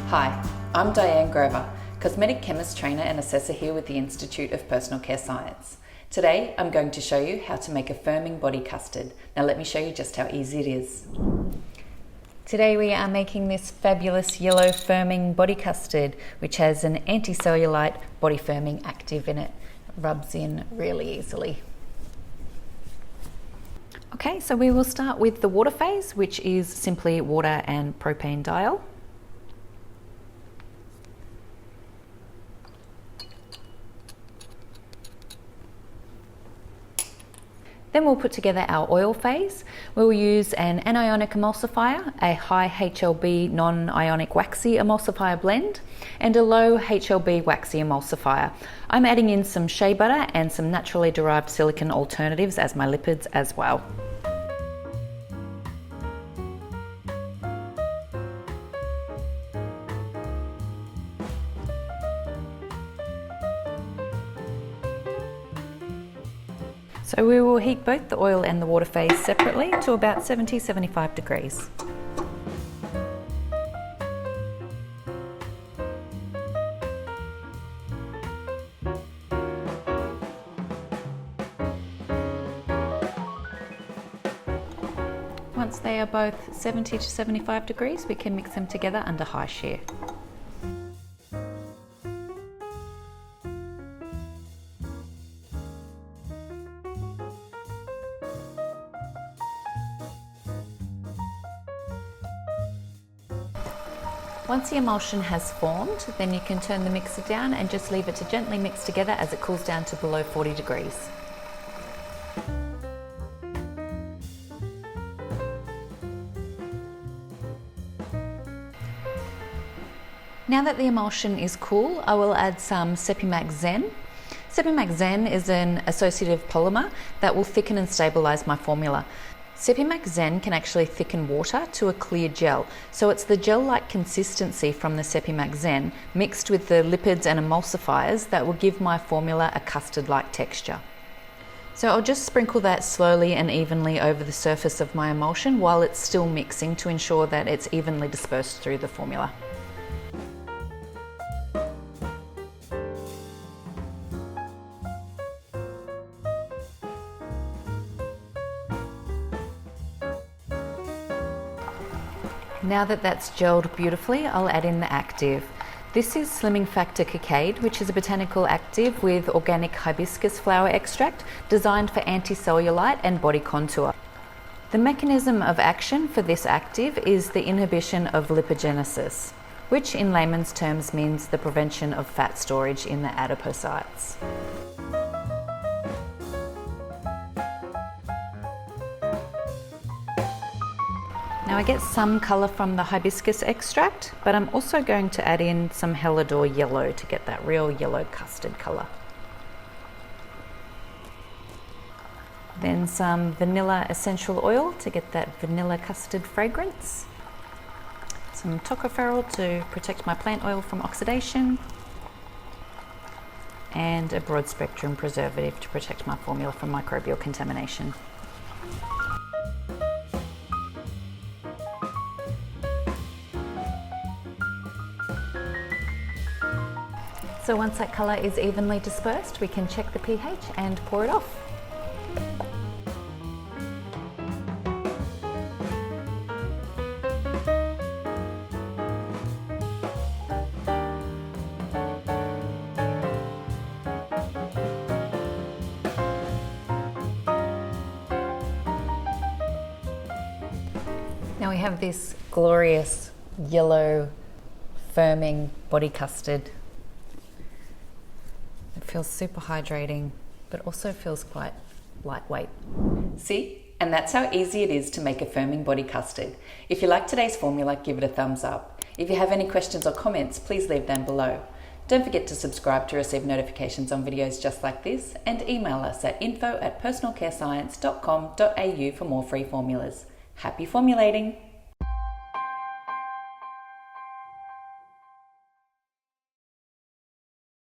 Hi, I'm Diane Grover, Cosmetic Chemist trainer and assessor here with the Institute of Personal Care Science. Today, I'm going to show you how to make a firming body custard. Now let me show you just how easy it is. Today we are making this fabulous yellow firming body custard, which has an anti-cellulite body firming active in it. It rubs in really easily. Okay, so we will start with the water phase, which is simply water and propane diol. Then we'll put together our oil phase. We will use an anionic emulsifier, a high HLB non-ionic waxy emulsifier blend, and a low HLB waxy emulsifier. I'm adding in some shea butter and some naturally derived silicone alternatives as my lipids as well. So we will heat both the oil and the water phase separately to about 70-75 degrees. Once they are both 70 to 75 degrees, we can mix them together under high shear. Once the emulsion has formed, then you can turn the mixer down and just leave it to gently mix together as it cools down to below 40 degrees. Now that the emulsion is cool, I will add some Sepimax Zen. Sepimax Zen is an associative polymer that will thicken and stabilize my formula. Sepimax Zen can actually thicken water to a clear gel, so it's the gel-like consistency from the Sepimax Zen mixed with the lipids and emulsifiers that will give my formula a custard-like texture. So I'll just sprinkle that slowly and evenly over the surface of my emulsion while it's still mixing to ensure that it's evenly dispersed through the formula. Now that that's gelled beautifully, I'll add in the active. This is Slimming Factor Cocaine, which is a botanical active with organic hibiscus flower extract designed for anti-cellulite and body contour. The mechanism of action for this active is the inhibition of lipogenesis, which in layman's terms means the prevention of fat storage in the adipocytes. Now I get some colour from the hibiscus extract, but I'm also going to add in some Helidor yellow to get that real yellow custard colour. Then some vanilla essential oil to get that vanilla custard fragrance. Some tocopherol to protect my plant oil from oxidation. And a broad spectrum preservative to protect my formula from microbial contamination. So once that colour is evenly dispersed, we can check the pH and pour it off. Now we have this glorious yellow firming body custard. It feels super hydrating, but also feels quite lightweight. See? And that's how easy it is to make a firming body custard. If you like today's formula, give it a thumbs up. If you have any questions or comments, please leave them below. Don't forget to subscribe to receive notifications on videos just like this, and email us at info@personalcarescience.com.au for more free formulas. Happy formulating!